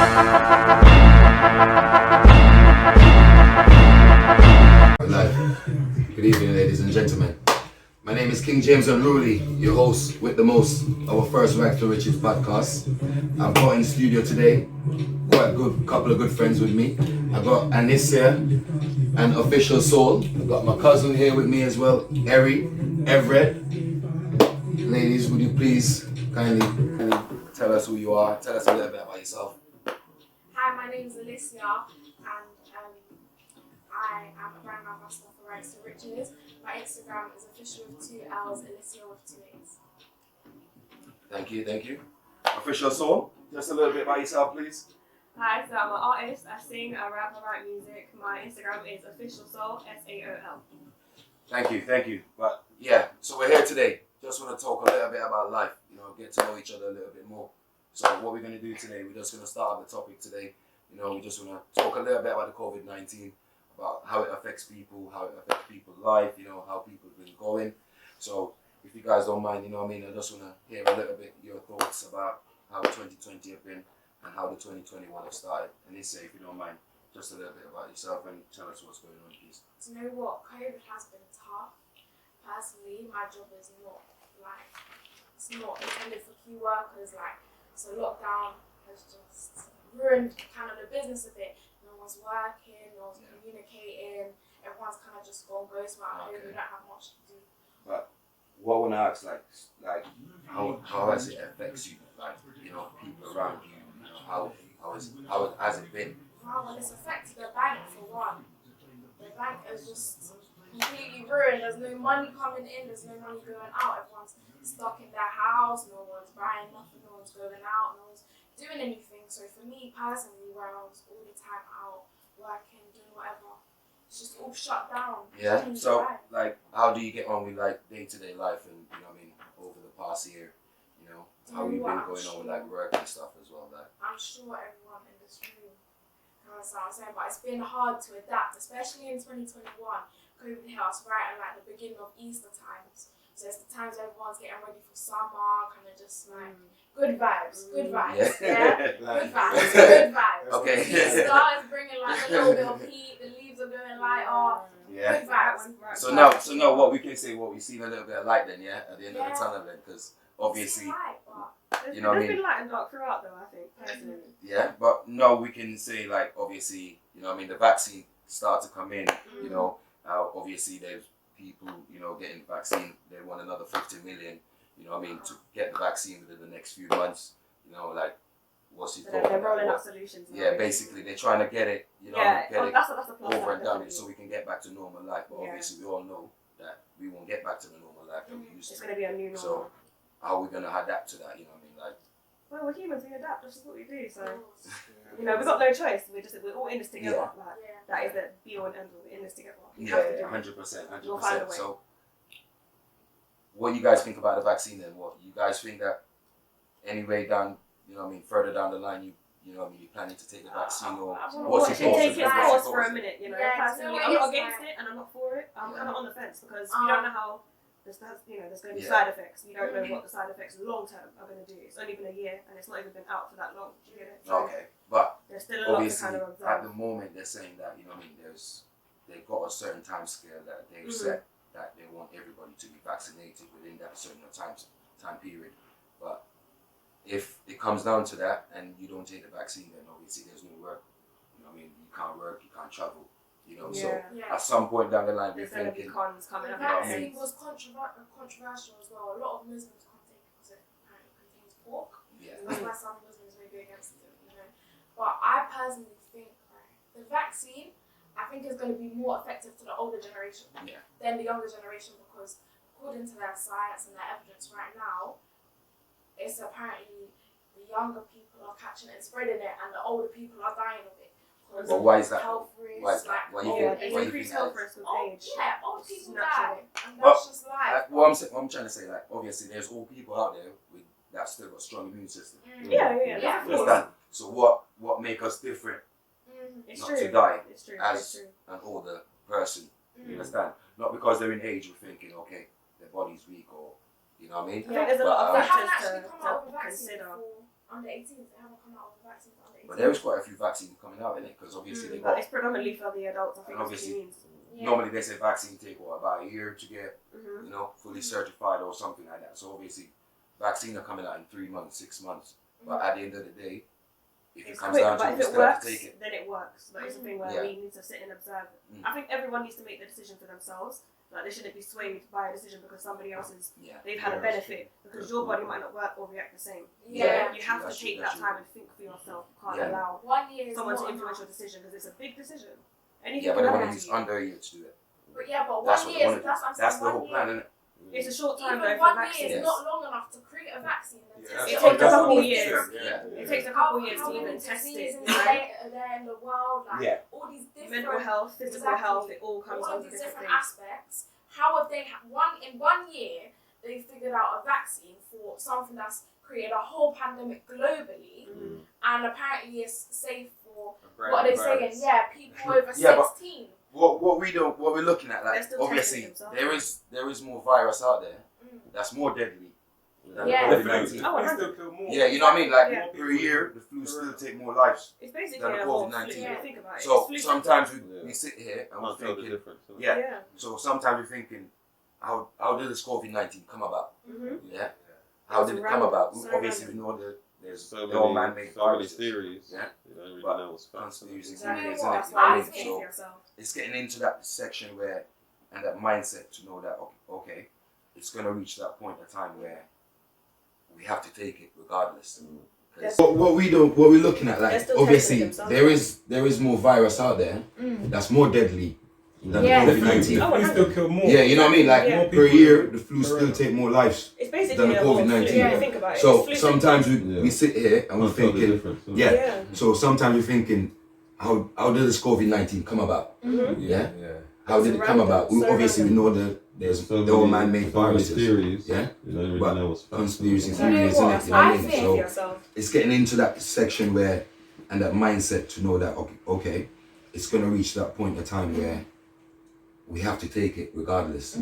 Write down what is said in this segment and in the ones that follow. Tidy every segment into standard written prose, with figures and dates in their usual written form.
Good evening, ladies and gentlemen. My name is King James Unruly, your host with the most, our first Ragz2Riches podcast. I've got in the studio today quite a good couple of good friends with me. I've got Anicia and Official Soul. I've got my cousin here with me as well, Everett. Ladies, would you please kindly tell us who you are? Tell us a little bit about yourself. Hi, my name is Alicia, and I am a brand ambassador for Ragz2Riches. My Instagram is official with 2 L's, Alicia with 2 A's. Thank you. Official Soul, just a little bit about yourself, please. Hi, so I'm an artist. I sing, I rap, I write music. My Instagram is official soul, SAOL. Thank you. But yeah, so we're here today. Just want to talk a little bit about life, get to know each other a little bit more. So what we're going to do today, we're just going to start up the topic today. We just want to talk a little bit about the COVID-19, about how it affects people, how it affects people's life, how people have been going. So if you guys don't mind, I just want to hear a little bit your thoughts about how 2020 have been and how the 2021 have started. And if you don't mind, just a little bit about yourself and tell us what's going on, please. Do you know what? COVID has been tough. Personally, my job is not it's not intended for key workers. So lockdown has just ruined kind of the business a bit. No one's working, no one's communicating. Everyone's kind of just gone ghost mode. We don't have much to do. But what I want to ask, how has it affects you? People around you. How has it been? Well, it's affected the bank for one. The bank is just completely ruined. There's no money coming in, there's no money going out. Everyone's stuck in their house, no one's buying nothing, no one's going out, no one's doing anything. So for me personally, where I was all the time out, working, doing whatever, it's just all shut down. Yeah, so how do you get on with day-to-day life and, over the past year, how you've been going on with work and stuff as well? I'm sure everyone in this room knows what I'm saying, but it's been hard to adapt, especially in 2021. COVID hit us right at the beginning of Easter times. So it's the times everyone's getting ready for summer, kind of just good vibes. Yeah. Good vibes. Okay. Easter is bringing a little bit of heat, the leaves are going lighter. Yeah. Good vibes. So now what we can say, we've seen a little bit of light then, at the end of the tunnel then, because obviously, there's been light and dark throughout though, I think, personally. Yeah, but no, we can say obviously, the vaccine start to come in, obviously there's people, getting the vaccine, they want another 50 million, to get the vaccine within the next few months, what's your thought? They're rolling out solutions. Yeah, basically they're trying to get it, that's a plus over and done it so we can get back to normal life. But obviously we all know that we won't get back to the normal life that we used to. It's going to be a new normal. So how are we going to adapt to that, Well, we're humans, we adapt, that's just what we do, so, we've got no choice, we're all in this together, that is the be all and end all, we're in this together. 100%. We'll find a way. So, what you guys think about the vaccine then? What you guys think that any way down, further down the line, you're planning to take the vaccine, or what's your thoughts? Take its course for a minute, personally, I'm not against it and I'm not for it, I'm kind of on the fence because we don't know how. There's going to be side effects. We don't know what the side effects long term are going to do. It's only been a year and it's not even been out for that long. Do you get it? So okay, but there's still a lot to kind of observe. At the moment they're saying that they've got a certain time scale that they've set that they want everybody to be vaccinated within that certain time period. But if it comes down to that and you don't take the vaccine, then obviously there's no work. You can't work, you can't travel. So at some point down the line, we're thinking. The vaccine was controversial as well. A lot of Muslims can't take it because it apparently contains pork. Yeah. That's why some Muslims may be against it, But I personally think the vaccine, I think is going to be more effective to the older generation than the younger generation because according to their science and their evidence right now, it's apparently the younger people are catching it and spreading it and the older people are dying of it. But why is that? Health risks, Why is that? Why you think health risks with age. Yeah, old people die, and that's just life. What I'm trying to say, obviously, there's old people out there that still got strong immune system. Yeah. Understand? So what make us different? It's not true. to die it's true. as an older person. You understand? Not because they're in age, we're thinking, okay, their body's weak, or you know what I mean. I think there's a lot of They haven't factors actually come out with a vaccine consider. for under 18s. They haven't come out with a vaccine for under 18s. But there is quite a few vaccines coming out in it because obviously they But got. it's predominantly for the adults. I think And that's what it means. Normally they say vaccine take about a year to get Mm-hmm. you know fully certified or something like that. So obviously, vaccine are coming out in 3 months, 6 months. But at the end of the day, if it It's comes quick, down to but it, if we it still have works, to take it. then it works. But it's a thing where Yeah. we need to sit and observe. Mm. I think everyone needs to make the decision for themselves. Like they shouldn't be swayed by a decision because somebody else is they've had a benefit because your body might not work or react the same. Yeah. So you have to take that time and think for yourself. You can't allow 1 year is someone to not influence enough. your decision because it's a big decision. Anything Yeah, but they can want happen to to use you. under a year to do it. But yeah, but That's 1 what they year want is to do. that's what I'm That's saying. the whole 1 plan, year. isn't it? It's a short time Even though 1 for year vaccines. is not long enough to create a vaccine. And Yeah, test it it takes on a couple all these years. different Yeah. people. It takes a How couple years to many even test it. diseases You know? are there in the world? Like Yeah. all these different Mental health, physical Exactly. health, it all comes all of under these different different things. aspects. How have they in 1 year they figured out a vaccine for something that's created a whole pandemic globally, Mm. and apparently it's safe for Brand what are they new saying? virus. Yeah, people over Yeah, but- 16. What we're looking at, They're like still obviously testing themselves. there is more virus out there Mm. that's more deadly than Yeah. the The flu, COVID-19. Oh, the flu still kill more. Yeah, you know what I mean? Like Yeah. per year, the flu still take more lives. It's basically Than the a whole flu. COVID-19. When you think about it. So It's flu sometimes Yeah. we sit here and we're Can't tell the thinking, difference. innit? yeah. Yeah. So sometimes we're thinking, how did this COVID-19 come about? Mm-hmm. Yeah. How did it come about? So Obviously, random. we know that there's So the all many, man-made so many viruses. theories. Yeah. You don't really But know what's facts. conspiracy Exactly. theories, That's innit? You why know what I I mean? think Think So for yourself. it's getting into that section where, and that mindset to know that okay, it's gonna reach that point of time where we have to take it regardless. 'Cause what we're looking at, They're like still obviously testing themselves. there is more virus out there that's more deadly than Yeah. the The flu, COVID-19. the flu still kill more. Yeah, you know what I mean? Like Yeah. per year, the flu still take more lives. It's Than basically the a whole flu. COVID-19. When Yeah. you think about it. It's So flu sometimes Yeah. we sit here and we're Can't tell the thinking, difference. innit? yeah. Yeah. So sometimes we're thinking, how did this COVID-19 come about? Mm-hmm. Yeah. Yeah. How did it come about? So Obviously, we know that there's the all man-made so many viruses. theories. Yeah. You don't really But know what's facts. conspiracy innit? You know theories, what? innit? You know what I I mean? think- For So yourself. it's getting into that section where, and that mindset to know that okay, it's gonna reach that point of time where we have to take it regardless,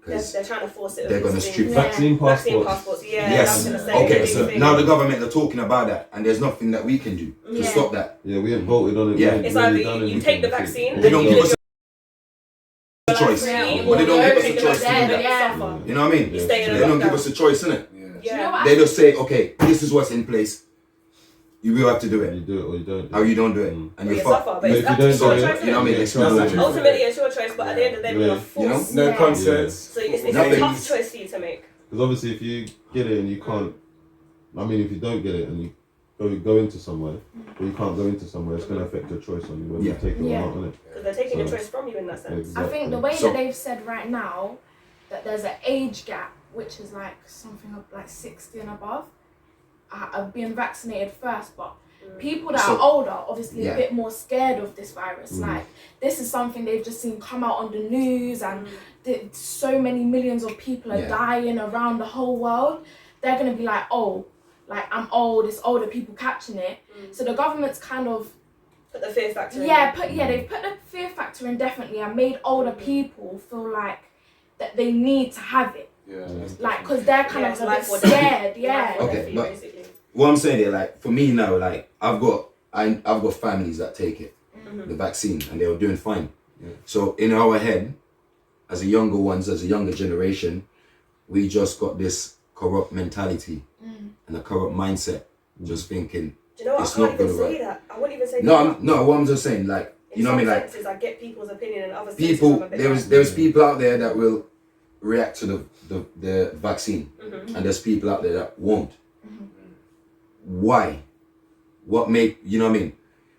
because They're trying to force it. they're on gonna this strip thing. Vaccine Vaccine passports. passports. Yeah. Yes. I was gonna say, Okay, big so thing. now the government are talking about that, and there's nothing that we can do to Yeah. stop that. Yeah, we ain't voted on it. Yeah. We ain't It's really either done you anything, take the I think. vaccine. They don't you give live us a choice, free, but they don't give us a you choice to do there, that. you suffer. You know what I mean? You stay in a They don't give lockdown. us a choice, innit? Yeah. You know what They just say, okay, this is what's in place. You will have to do You it. do it or you don't. do Or it. you don't do it, Mm. and You you're suffer, fucked. but But it's if you up don't to So your do choice. it, you know what I mean? yeah, It's that's not the like, truth. Ultimately, it's your choice, but at the end of the day, Yeah. you're forced. You know? No Yeah. concerts. So it's a Nothing. tough choice for you to make. Because obviously, if you get it and you can't, I mean, if you don't get it and you go into somewhere, or you can't go into somewhere, it's going to affect your choice on whether Yeah. you take it Yeah. or not, innit? Because they're taking your So- choice from you in that sense. I think the way So- that they've said right now that there's an age gap, which is like something of like 60 and above, I've been vaccinated first, but people that So- are older, obviously Yeah. a bit more scared of this virus. Mm. Like this is something they've just seen come out on the news, and so many millions of people are Yeah. dying around the whole world. They're gonna be like, oh, like I'm old. It's older people catching it. So the government's kind of Put the fear factor in. they've put the fear factor in definitely and made older people feel like that they need to have it, Yeah. like because they're kind Yeah, of a life bit or death. scared. Life Yeah. or Okay, death for you, but- basically. what I'm saying here, like for me now, like I've got families that take it, the vaccine, and they're doing fine. Yeah. So in our head, as a younger generation, we just got this corrupt mentality and a corrupt mindset, just thinking. Do you know what? It's I can't not even gonna say work. that. I wouldn't even say that. No. What I'm just saying, like In you know what I mean, some like senses, I get people's opinion, and other senses, people. I'm a bit There's people out there that will react to the vaccine, Mm-hmm. and there's people out there that won't. Why? What make you know what I mean?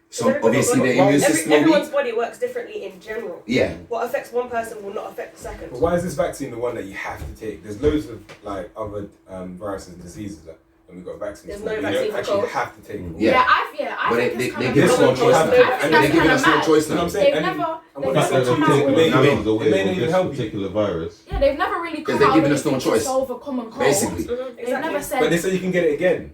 Some obviously their immune system will everyone's weak. body works differently in general. Yeah. What affects one person will not affect the second. But why is this vaccine the one that you have to take? There's loads of like other viruses and diseases that, and we've got vaccines. There's for, no but vaccine you for don't actually cold. have to take it. Yeah. I But think they it's kind of give us no mad. choice I now. think And that's They're giving kind of us no mad. choice You know what now. I'm saying? They've And never, and they've what The fact never that come they've out taken with, I mean, themselves away it may not with even this help you. particular virus. yeah, they've never really come Because they're out giving with us no anything to choice. solve a common cold. Basically. Mhm, They've never exactly. said. But they say you can get it again.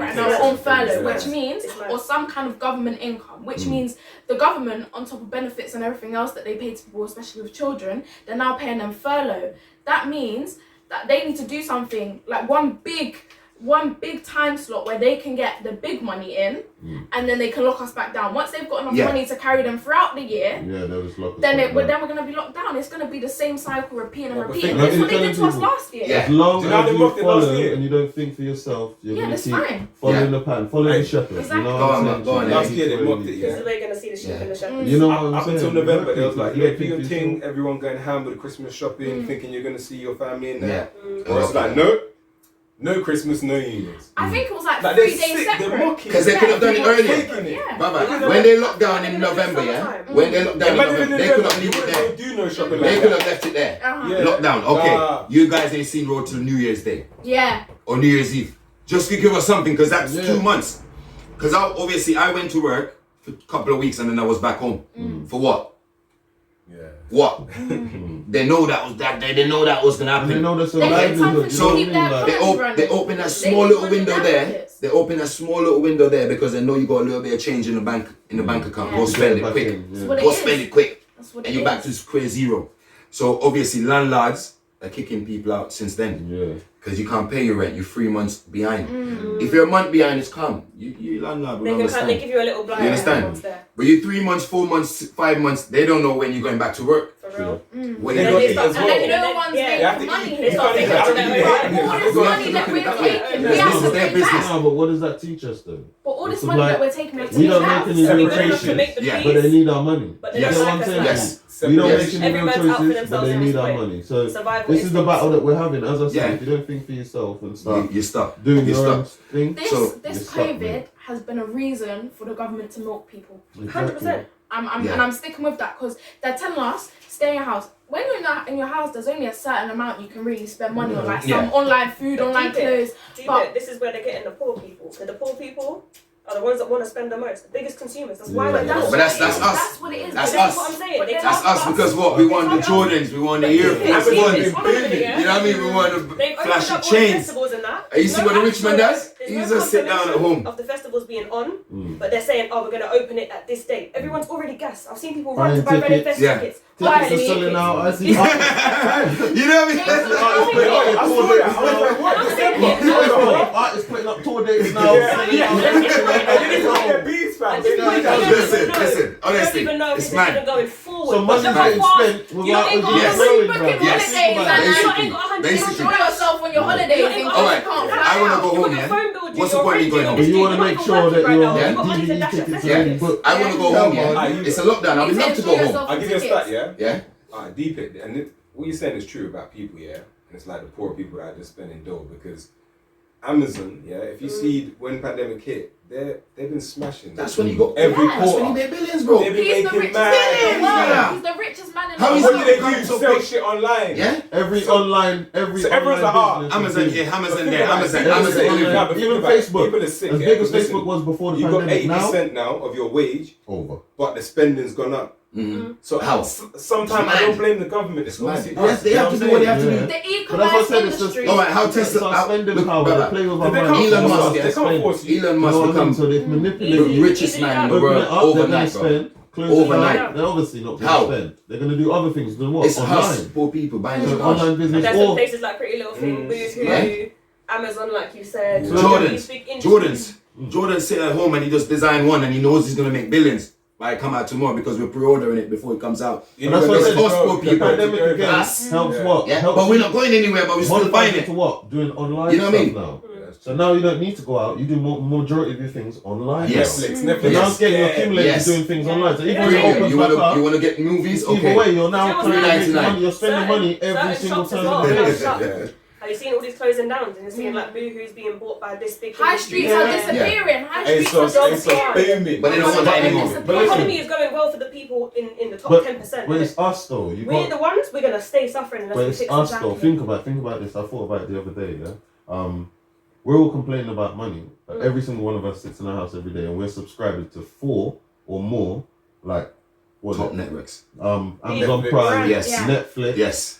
right now are on furlough, Yeah. which means, It's mad. or some kind of government income, which means the government, on top of benefits and everything else that they pay to people, especially with children, they're now paying them furlough. That means that they need to do something, like one big one big time slot where they can get the big money in, and then they can lock us back down. Once they've got enough money to carry them throughout the year, they'll just lock us then back we're gonna be locked down. It's gonna be the same cycle, repeating and but repeating. think- That's what they did to us last year. As long Do you know as they you mocked it last follow year? and you don't think for yourself, you're Yeah, gonna that's keep fine. following the pattern, following the shepherd. Exactly. You know Go what on, I'm go on, saying? Last year they mocked it, This yeah. is where you're gonna see the sheep in the shepherd. You know what I'm Up saying? until November, there was like You don't think European for thing, yourself. everyone going ham with the Christmas shopping, thinking you're gonna see your family in there. Yeah. Or it's like, no, no Christmas, no unions. I think it was like Like 3 they're days sick, they're separate. mocking. Because they could have done it earlier. Taking it. Yeah. Baba, when they locked down in November, when they locked down in November, they could have left it there. They do no shopping They like could that. have left it there. Uh-huh. Yeah. Lockdown. Okay. Nah. You guys ain't seen Road to New Year's Day Yeah. or New Year's Eve. Just to give us something, because that's Yeah. 2 months. Because obviously I went to work for a couple of weeks and then I was back home. For what? Yeah. What? They know that was that. They know that was gonna And they happen. know that's a They get something livelihood. to You know what I keep mean? their Like, economy They running. open that They small need little money in window their there. pockets. They open that small little window there because they know you got a little bit of change in the bank account. Yeah. Go spend it back quick. in, That's yeah. what it Go is. spend it quick. That's what And it you're back is. to square zero. So obviously landlords are kicking people out since then Yeah. because you can't pay your rent. You're 3 months behind. If you're a month behind, it's calm. You landlord will They understand. give you a little blind. You understand? once there. But you 3 months, 4 months, 5 months. They don't know when you're going back to work. For real. When They you got They it start as And well. then no one's Yeah. They have making to money eat. here. They can't They eat. have to They eat. have to All eat. this They have money to that look we're at the taking, we This have is to their pay business. back. Nah, but what does that teach us though? But all this It's money like- that we're taking, we have to We pay don't back. make any real We're gonna choices, make the Yeah. but they peace. need our money. But they You don't get what like I'm us saying? like Yes. We don't Yes. make any real Everyone's out for choices, but themselves they at need this our point. money. So Survival this is the battle that we're having. As I said, Yeah. if you don't think for yourself and start you stop. doing You your own stop. thing, This So, you're this stuck, COVID man. has been a reason for the government to milk people. 100%. Yeah. And I'm sticking with that because they're telling us stay in your house. When you're in your house, there's only a certain amount you can really spend money on, like some Yeah. online food, But online keep it. clothes. See, But- look, this is where they're getting the poor people. So the poor people are the ones that want to spend the most, the biggest consumers. That's why Yeah. we're But poor. But that's us. That's what it is. That's This us. is what I'm saying. But They then That's target us because what we want the Jordans, we want the But earphones, they've we want seen this the, holiday, yeah? you know what I mean? We want the They've opened flashy up all the chains. festivals and that. You see There's what the no rich man actual- does? there's He no just sit down at confirmation home. of the festivals being on, but they're saying, oh, we're going to open it at this date. Everyone's already guessed. I've seen people run Buying to buy Reading Fest tickets. Yeah. tickets. Why Tickets are the selling tickets? out. I see. You know what I mean? I saw that. I was like, what? I'm saying December? Artists putting up tour dates now. Yeah. selling out. And then it's like their bees, fam. At this point, you don't Listen, even know. listen, You honestly, don't even know if it's this is mad. even going forward. So money's But getting look how spent far- without ain't got Yes. money. growing, Booking bro. Yes. holidays and Basically. You ain't got 100 Basically. enjoy yourself on your holidays. You and ain't you got Alright, can't Yeah. I want to go You home, got your yeah? phone bill due, What's the your point in rent going due, home? But you your want to district, make you're sure not that working your right now. You got money to DVD dash at tickets are festivals. already booked. I want to go home, yeah? Yeah. It's a lockdown, I would love to go home. I'll give you a stat, yeah? Yeah? Alright, deep it. And what you're saying is true about people, yeah? And it's like the poor people that are just spending dough because Amazon, yeah, if you see when pandemic hit, they've been smashing. That's when you got every Yeah. That's when you quarter. made billions, bro. They've been He's the making richest mad man in the billions, world. yeah. He's the richest man in the How world. is What do they do? So Sell quick. shit online. Yeah? Every So- online, every so everyone's online like, ah, business Amazon is here, big. Amazon But there, think about Amazon, it. Amazon Amazon online. delivery. Nah, but Even think about it. Facebook. People are sick. As yeah? big as Because listen, Facebook was before the you got pandemic, now 80% now of your wage, over. but the spending's gone up. So How? Sometimes It's I don't mad. blame the government. It's mad. obviously Yes, us. they You know have to what do I'm what they saying? have to do. Yeah. The But that's e-commerce what I said, it's just- industry. Alright, how It's Tesla, our spending look, power. brother, They play with They our can't money. Elon force Musk, us. yeah. They can't force you. Elon You know Musk what I mean? become So they've manipulated the you. richest man in the Open world it up, they're going overnight, to bro. spend. Close Overnight. it down, they're obviously not How? going to spend. They're going to do other things than what? It's us, Online. poor people buying So shit. online And business there's some or places like Pretty Little Thing, Boohoo, Right. Amazon, like you said. Jordans. These big industries. Jordan's sitting at home and he just designed one and he knows he's gonna make billions. Might come out tomorrow because we're pre-ordering it before it comes out. And that's what I It's said, us poor the people. pandemic again Us. helps Yeah. what? Yeah, Helps but we're you not going anywhere, but we're still modify buying it it. to what? Doing online You know what I stuff mean? now. So now you don't need to go out. You do majority of your things online. Yes. now. Netflix, So Netflix. now it's getting accumulated Yes. doing things online. So even when it Premium. opens You back wanna up, get movies? either Okay. way, you're now You know trying to what's make $3.99. money. You're spending money every certain single shops as time well of the now day. shut. Yeah. Have you seen all these closing down? And you're seeing like Boohoo's being bought by this big High industry. streets Yeah. are disappearing. High streets ASOS, are ASOS disappearing. booming. But they don't want that anymore. The economy is going well for the people in the top But 10%. But it's us though. You We're got, the ones, we're going to stay suffering unless but we it's fix us it. though. Think about this. I thought about it the other day. Yeah. We're all complaining about money. But every single one of us sits in our house every day, and we're subscribed to 4 or more, like what? Top networks. Amazon Netflix. Prime, Yes. Yeah. Netflix, Yes.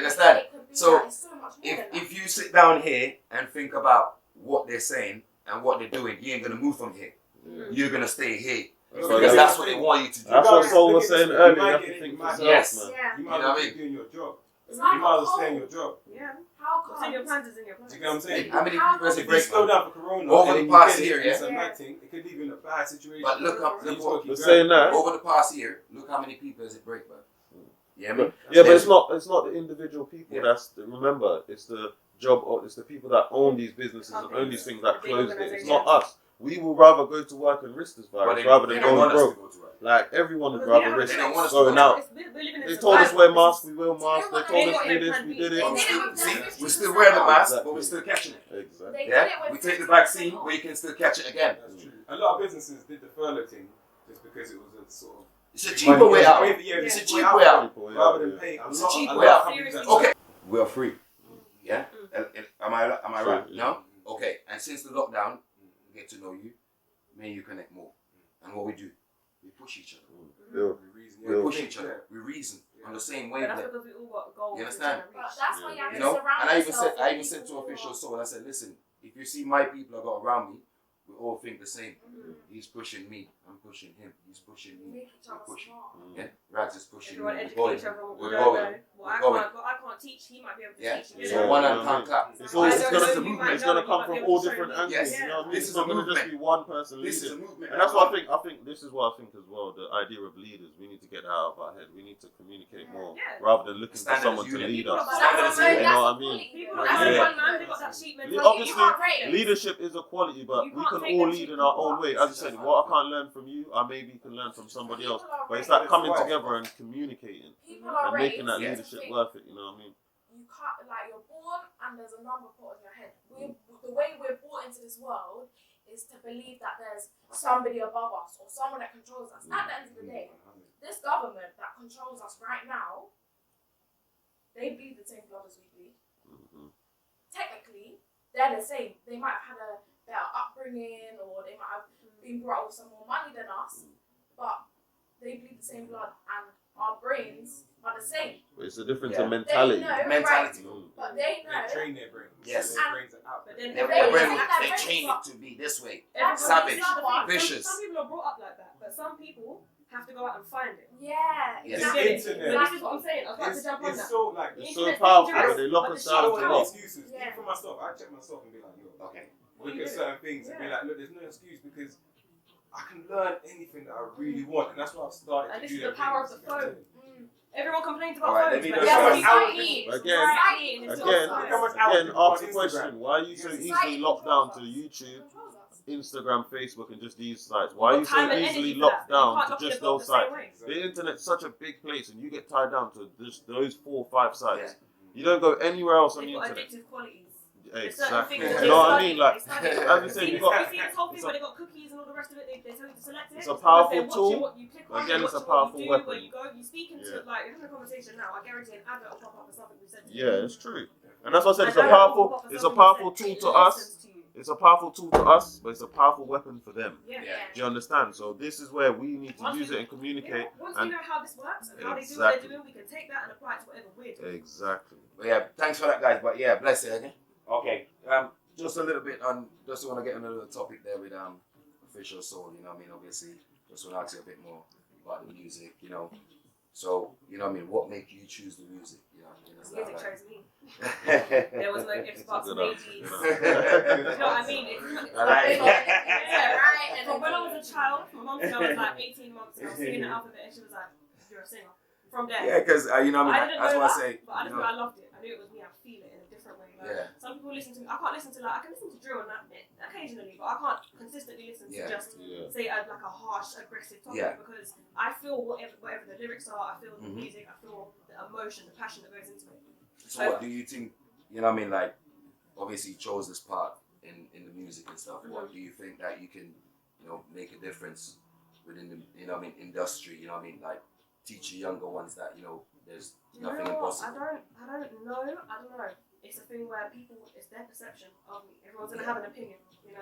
understand? It could be So, that. It's so much more than that. If you sit down here and think about what they're saying and what they're doing, you ain't gonna move from here. you're gonna stay here. That's Because that's what they want you to do. That's what Soul was saying earlier. You might have get to it, think you for might yourself, Yes. man. Yeah. You You might know what I as well mean? keep doing your job. It's You like might as well a stay in whole. your job. Yeah. How What's in your come? plans is in your plans. Do you get what I'm saying? How many people has If it you break, slow man? down for Corona, Over and the then past you get year, it, it's yeah. a mad thing. It could leave you in a bad situation. But look up, So you look just gotta what, keep But going. saying that, over the past year, look how many people has it break, man. Yeah, but, man. yeah, but it's not the individual people. Yeah. Remember, it's the job. It's the people that own these businesses and own these things that Big close it. It's organisations. not us. We will rather go to work and risk this But virus they, rather they than don't going want us to broke. go to work. Like everyone would Because we rather don't risk They don't want us to going go. out. We're living in They told us survival. wear masks, we wear masks. They They told us got do their this, plan we B. did They it. But we did it still, with their see, 50%. we still wear the mask, Exactly. but we're still catching it. Exactly. They Yeah, did it we with take the 50% vaccine, off. we can still catch it again. That's true. A lot of businesses did the furlough thing just because it was a sort of It's a cheaper way out. It's a cheap way out. rather than pay. It's a cheap lot way of out. companies that- Okay, we are free. Yeah, am I Sure, right? yeah. No. Okay, and since the lockdown, we get to know you. Me and you connect more, and what we do, we push each other. Yeah. We push each other. We reason on the same But that's wavelength. because we all got goals. You we're understand? trying to But reach. that's why you have You to know, surround and I even yourself said, with to people who Official are- Soul, I said, listen, if you see my people I got around me, we all think the same. He's pushing me, I'm pushing him. He's pushing me, make each we're other pushing. smart. Yeah, Rags is pushing Everyone me. educate each other on what we We're don't going. know. Well, We're going. I can't teach. He might be able to Yeah. teach. So one hand can't clap. It's I all. don't It's know, gonna. you might It's know, gonna you come might from be able all to show different me. angles. Yes. You know what I mean? This It's is not a gonna just movement. be one person This is leading. a movement. And that's what I think. I think this is what I think as well. The idea of leaders, we need to get that out of our head. We need to communicate more Yeah. rather than looking for Standard someone is to unity. lead People us. are- Standard is That's unity. You know what I mean? People That's are Yeah. one man. They got that sheep Le- mentality. Obviously, You can't rate it. leadership is a quality, but You we can't can take all them lead to in our people own up. way. As you said, what I can't learn from you, I maybe can learn from somebody else. People are But it's raised- like coming together and communicating People are and making that raised to leadership think worth it. You know what I mean? you can't, like, you're born and there's a number put on your head. The way we're brought into this world is to believe that there's somebody above us or someone that controls us. At the end of the day, this government that controls us right now, they bleed the same blood as we bleed. Technically, they're the same. They might have had a better upbringing or they might have been brought up with some more money than us, but they bleed the same blood and our brains are the same. But it's a difference Yeah. in mentality. They know, Mentality. Mm. but they know. They train their brains. Yes. Their brains are out. But then Their They brain, think that they brain train is it to be this way. Everybody- Savage, this is the thing. vicious. Some people are brought up like that, but some people have to go out and find it. Yeah, Yes. You exactly. get it? Internet. But this is what I'm saying. I was about to It's, jump on it's that. so like The It's so internet's powerful, dangerous, but they lock but us the down I shit don't to is want what? excuses. Yeah. Even for myself, I check myself and be like, yo, Okay. look You at do. certain things and be Yeah. like, look, there's no excuse because I can learn anything that I really want, and that's why I've started And to this do is the that power thing. of the phone. Mm. Everyone complains about Alright, let phones. me but go yeah, somewhere. Society. Again, Society in Again, this Look how much hours again, people on ask the Instagram. question: why are you so Society easily locked down controls to us. YouTube, Controls us. Instagram, Facebook, and just these sites? Why are you so Time and easily energy for locked that. You down can't to lock just your book those the same sites? way. The internet's such a big place, and you get tied down to just those 4 or 5 sites. Yeah. You don't go anywhere else on They've the got internet. addictive qualities. There's certain Exactly. things You that know what I they mean? study, Like, they study. as we say, See you this got. whole thing it's where a- they got cookies and all the rest of it, they tell you to select it. It's a Because powerful they're watching tool. what you click on, Again, they're it's a watching powerful what you do, weapon. where you go. You speak into Yeah. like, having a conversation now, I guarantee an advert will pop up for something we said to you. Yeah, it's true. And that's why I said it's An a advert will powerful. pop up for It's a something powerful you tool said. to It us. listens to you. It's a powerful tool to us, but it's a powerful weapon for them. Yeah. Yeah. Do you understand? So this is where we need to Once use we- it and communicate. Once and- we know how this works and how they do what Exactly. they're doing, we can take that and apply it to whatever we're doing. Exactly. But yeah, thanks for that, guys. But yeah, bless you again. Okay. Just a little bit on. Just want to get on a little topic there with Official Soul. You know what I mean? Obviously, just want to ask you a bit more about the music. You know. So you know what I mean? What made you choose the music? You know what I mean? It's Music not chose me. like- There was no ifs, buts, Good maybes. answer, You good know answer. what I mean? It's I like it. Yeah, right. And From when I was a child, my mum said I was like 18 months and I was singing the alphabet and she was like, you're a singer. From there. Yeah, because you know what I I mean. didn't That's know what I that, say. but I You just know. I loved it. I knew it was me. I feel it in a different way. Like, Yeah. some people listen to me. I can't listen to like I can listen to drill and that bit occasionally, but I can't consistently listen to Yeah. just Yeah. say like a harsh, aggressive topic Yeah. because I feel whatever the lyrics are. I feel the Mhm. music. I feel the emotion, the passion that goes into it. So what do you think? You know what I mean? Like, obviously, you chose this part in the music and stuff. What do you think that you can, you know, make a difference within the, you know what I mean, industry? You know what I mean? Like, teach your younger ones that, you know, there's You know nothing what? impossible. I don't know. It's a thing where people, it's their perception of me. Everyone's gonna have an opinion, you know.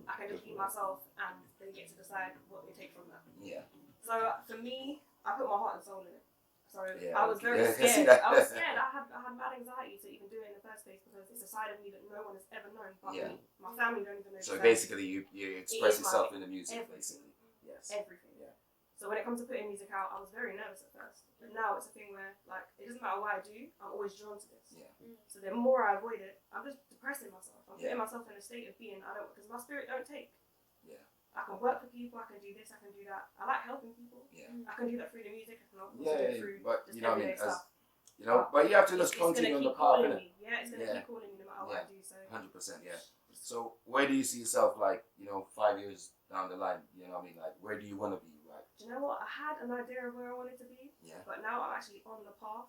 I can just be myself, and they get to decide what they take from that. Yeah. So for me, I put my heart and soul in it. So Yeah, I was very I can see scared. that. I was scared. I had mad anxiety to even do it in the first place because it's a side of me that no one has ever known but me. My family don't even know. So basically, you express yourself in the music, everything. basically. Yes. Everything. Yeah. So when it comes to putting music out, I was very nervous at first. But now it's a thing where, like, it doesn't matter what I do, I'm always drawn to this. Yeah. So the more I avoid it, I'm just depressing myself. I'm putting myself in a state of being, because my spirit don't take. Yeah. I can work for people, I can do this, I can do that. I like helping people. Yeah. I can do that through the music, I can also do Yeah, it through but just you know what I mean? everyday stuff. You know, but you have to just continue on the path, innit? Yeah, it's gonna keep calling me no matter what I do. So 100%, yeah. So where do you see yourself, like, 5 years down the line? You know what I mean? Like, where do you want to be? Like, do you know what? I had an idea of where I wanted to be. Yeah. But now I'm actually on the path.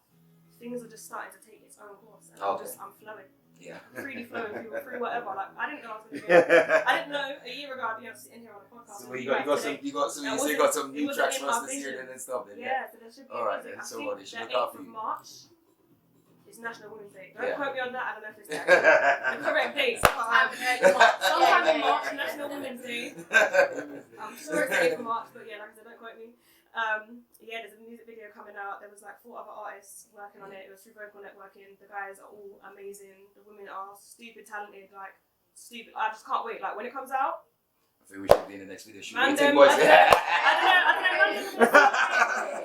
Things are just starting to take its own course, and I'm flowing. Yeah. Freely flowing through whatever. Like I didn't know I was going to be. I didn't know a year ago I'd be able to sit in here on a podcast. So you got some new tracks for us this year and stuff. Then, yeah, so there should be. All right, music. then. I So think what? They should the look out 8th for of you. March is National Women's Day. Don't Yeah. quote me on that. I don't know if it's the correct date. Sometime in March, National Women's Day. I'm sure it's the 8th of March, but yeah, like I said, don't quote me. Yeah, there's a music video coming out. There was like 4 other artists working on it. It was through vocal networking. The guys are all amazing. The women are stupid talented, like stupid. I just can't wait. Like when it comes out, I think we should be in the next video shoot. Man, Meeting boys. I don't know.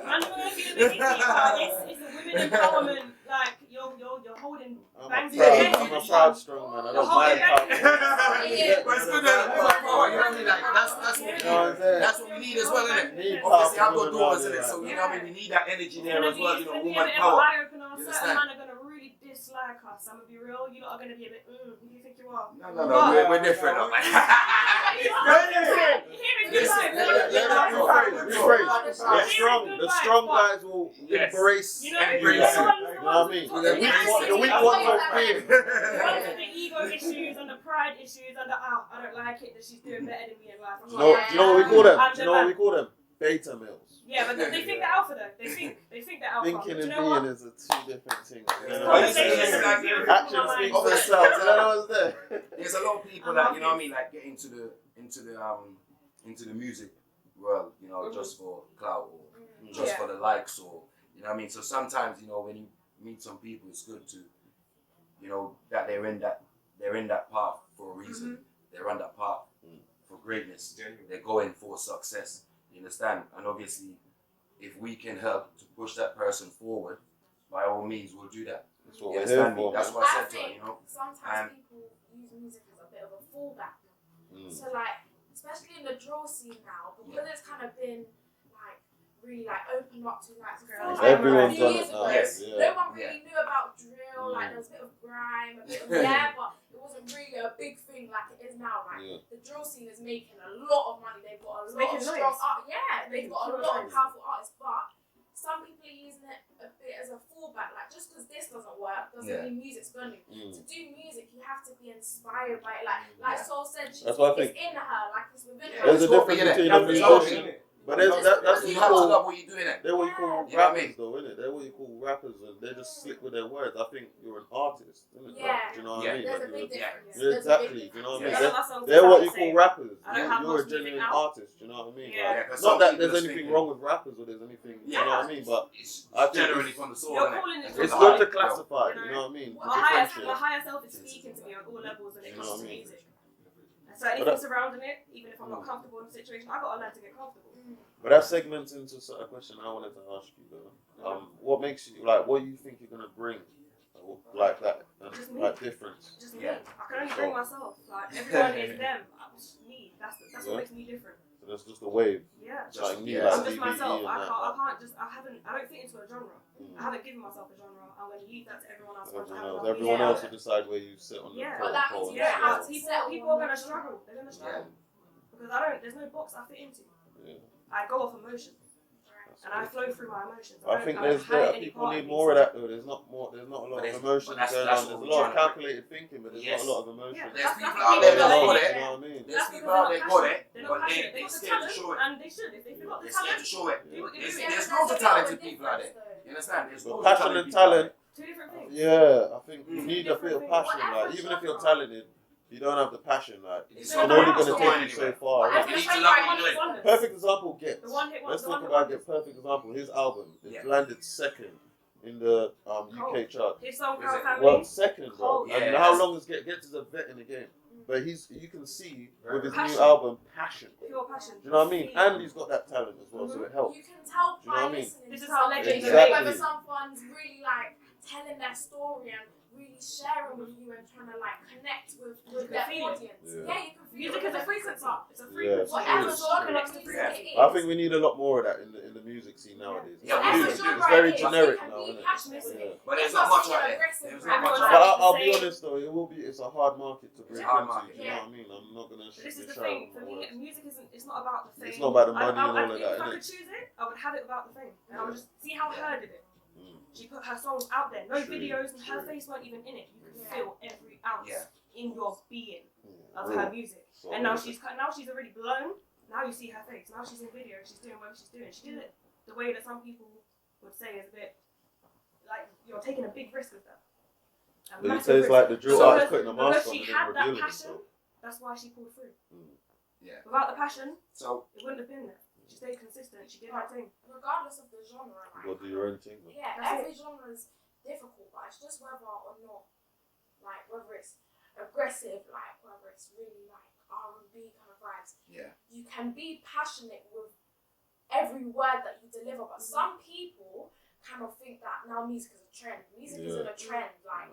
Man, gonna be the biggest thing, it's a women empowerment. Like you're holding. I'm bangs a proud strong man. I don't mind But it's good that power, you know what I mean? Like, that's what we need as well, isn't it? Obviously, I've got daughters in it, so you know what I mean? We need that energy there as well, woman power. Certain men are gonna really dislike us. I'm gonna be real. You lot are gonna be a bit. Who do you think you are? No, we're different. The strong guys will embrace. You know what I mean? The weak ones will fear. The ego issues and the pride issues and I don't like it that she's doing better than me in life. Do you know what we call them? Do you know what we call them? Beta males. Yeah, but they think they're alpha though. They think they're alpha. Thinking and being is a two different things. Action speaks for itself. You know what's there? There's a lot of people that, you know what I mean, like get into the music world, just for clout or just for the likes, or you know what I mean. So sometimes, when you meet some people, it's good to, that they're in that path for a reason. They're on that path for greatness. They're going for success. You understand? And obviously, if we can help to push that person forward, by all means, we'll do that. That's what You we're here understand me? for. That's what I said to her, Sometimes people use music as a bit of a fallback. So like, especially in the drill scene now, because it's kind of been like really like opened up to like Everyone's done years it ago. now. Yeah. No one really knew about drill. Like there was a bit of grime, a bit of but it wasn't really a big thing like it is now. Like the drill scene is making a lot of money. They've got a lot of strong art. Yeah, they've got a lot of powerful artists, but some people are using it a bit as a fallback. Like just because this doesn't work doesn't mean music's gonna. To do music, you have to be inspired by it. Like Soul said, it's in her. Like it's within her. There's a difference between a musician. But that's what you you have to call. love what you're doing. They're what you call rappers, though, isn't it? They're what you call rappers, and they just slick with their words. I think you're an artist, isn't it? Yeah. Do you know what I mean? There's a big difference. Exactly. Do you know what I mean? Yeah. They're what you call rappers. I don't have You're a much music genuine now. artist. Do you know what I mean? Yeah. Like, not that there's anything wrong with rappers or there's anything. You know what I mean? But It's I think generally from the soul. It's it's good to classify. You know what I mean? My higher self is speaking to me on all levels when it comes to music. So anything surrounding it, even if I'm not comfortable in the situation, I gotta learn to get comfortable. But that segments into a question I wanted to ask you though. What makes you what do you think you're gonna bring, like that, like difference? Just me. I can only bring myself. Like everyone is them. I'm just me. That's what makes me different. So that's just a wave. Yeah. Like me, I'm like just DBE myself. and I don't fit into a genre. I haven't given myself a genre. I'm going to leave that to everyone else. Everyone else will decide where you sit on the But that means you don't have to people are going to struggle. They're going to struggle. Because there's no box I fit into. I go off emotions. And I flow through my emotions. I think people need more of that though. There's not a lot of emotions going on. There's a lot of calculated thinking, but there's not a lot of emotion. There's people out there that got it. You know what I mean? There's people out there got it, They're but not they passionate. scared to show it. And they should. If they've got the They're scared talent, to show it. do what you do. There's loads of talented people out there. You understand? There's loads of Passion and talented people out talent. there. Two different things. Yeah, I think you need a bit of passion. Like even if you're talented, you don't have the passion, like It's it's not only about going to it. take you so far. I'm innit? gonna need show to you love like what one you're hit doing. wonders. Perfect example, Gets. The one hit Let's wonders. talk about Get. Perfect example. His album Yeah. it landed second in the UK chart. His song Is Proud it? Family. Well, second, bro. Cold. And Yeah, how that's- long is Gets is a vet in the game? But you can see with his Passion. new album, passion. Pure passion. Do you know what I mean? And he's got that talent as well, so it helps. You can tell Do you know by what I mean? listening This to is how something, legends are made. whether someone's really like telling their story and really sharing with you and trying to like connect with their feel it. audience. Yeah. Yeah, you can feel Music it. is a frequency. It's a Yeah, frequency. Whatever it's genre true. of music it is. I think we need a lot more of that in the music scene nowadays. Yeah, It's, whatever it's genre very it is, generic you can now, be isn't it? passionate with Yeah. it. But there's It's not much being out there. aggressive There's right not much now. out But there. I'll be honest though, it's a hard market to break It's a hard into. market, Do you know what I mean? I'm not gonna. This is the shout thing. my For me, words. music isn't. It's not about the fame. It's not about the money and all of If that, I innit? could choose it, I would have it without the fame, and I would just see how Yeah. her did it. Mm. She put her songs out there, no True, videos, and her true. face weren't even in it. You could Yeah. feel every ounce Yeah. in your being of Real. her music. So, And now she's already blown. Now you see her face. Now she's in video. She's doing what she's doing. She did it the way that some people would say is a bit like you're taking a big risk with that. A But you massive say it's risk. like the drill So artist putting a mask because on she and had then that revealing passion, himself. that's why she pulled through. Yeah. Without the passion, So it wouldn't have been there. She stayed consistent. She did her thing. Regardless of the genre, like, You'll do your own thing. man. yeah, That's every genre is difficult, but it's just whether or not, like, whether it's aggressive, like, whether it's really like R&B kind of vibes. yeah. You can be passionate with every word that you deliver, but some people kind of think that now music is a trend. Music isn't a trend. Like,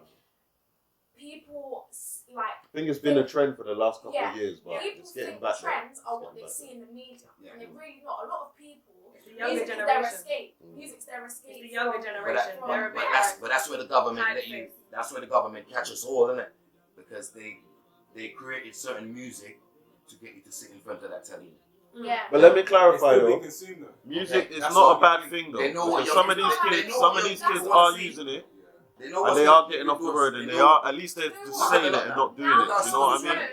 people like. I think it's been a trend for the last couple Yeah. of years, but People it's getting think back there. trends are It's what they getting see in the media, Yeah. and they're really not. A lot of people, It's the younger music is their generation. escape. Mm. Music's their escape. It's the younger from- generation. But They're a bit but that's where the government hide let you. face. That's where the government catch us all, isn't it? Because they created certain music to get you to sit in front of that telly. Yeah. But let me It's clarify still being though, consumed though. music Okay, is that's not what a bad you- thing though. they know what Because you're- some of they these know kids, what some of you're- these that's kids what are I'm using it, They know and they are getting off the road, and they are at least they're They just know saying what- it and not doing Now it. that's You know what I so mean? true.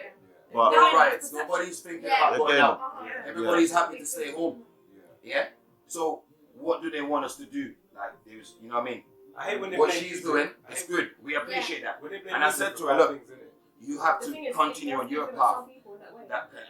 But No riots. Nobody's thinking Yeah. about going Again. out. Uh-huh. Everybody's happy to stay home. Yeah. So what do they want us to do? Like, there's, you know what I mean? I hate when they What blame she's music. doing I is hate good. We appreciate that. when they blame And I music said for to her, bad look, things, innit? you have The to thing is, continue it on your influences path. some people in that way.